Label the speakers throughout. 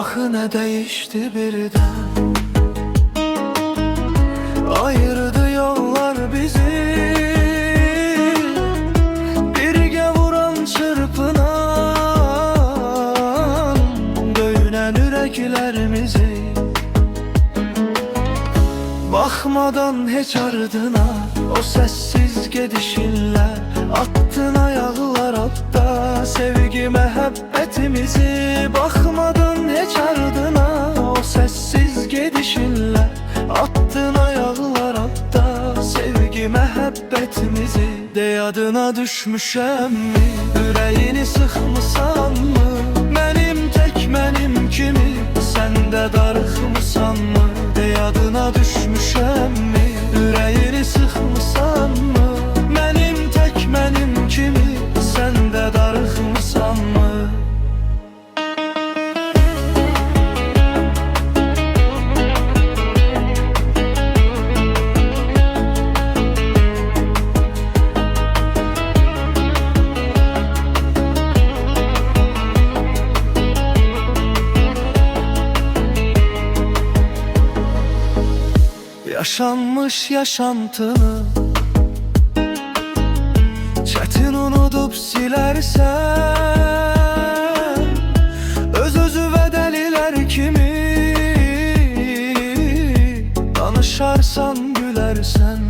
Speaker 1: Axı nə dəyişdi birdən, ayırdı yollar bizi. Birgə vuran çırpınan, döyünən ürəklərimizi. Baxmadan heç ardına, o səssiz gedişinlə attın ayaqlar altda sevgi məhəbbətimizi. Baxmadan heç ardına, o səssiz gedişinlə attın ayaqlar altda sevgi məhəbbətimizi. De adına düşmüşəmmi, ürəyini sıxmısanmı? Mənim tək mənim kimi, sən də darıxmısanmı? De adına düşmüşəmmi, ürəyini sıxmısanmı? Mənim tək mənim kimi, sən də darıxmısanmı? Yaşanmış yaşantını çətin unudub silərsən, öz-özü və dəlilər kimi danışarsan, gülərsən.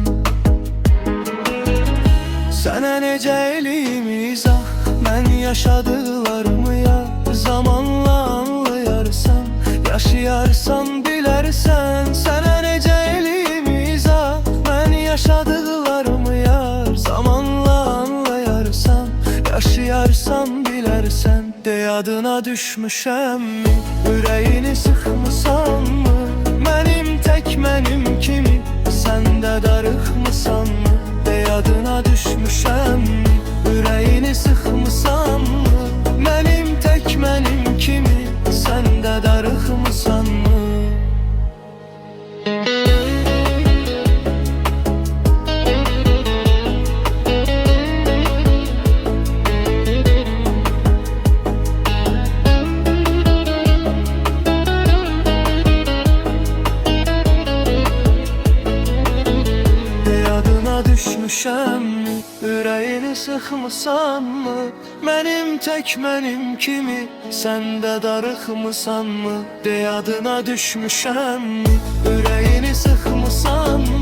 Speaker 1: Sənə necə eləyim izah, mən yaşadıqlarımı ya zamanla anlayarsan, yaşayarsan, bilərsən. Sənə necə eləyim izah, mən yaşadıqlarımı yar zamanla anlayarsan, yaşayarsan, bilərsən. De adına düşmüşəmmi, ürəyini sıxmısanmı? Mənim tək mənim kimi, sən də darıxmısanmı? De adına düşmüşəmmi, ürəyini sıxmısanmı? Mənim tək mənim kimi, sən də darıxmısanmı? Düşmüşəmmi, ürəyini sıxmısanmı? Mənim tək mənim kimi, sən də darıxmısanmı? De adına düşmüşəmmi, ürəyini sıxmısanmı?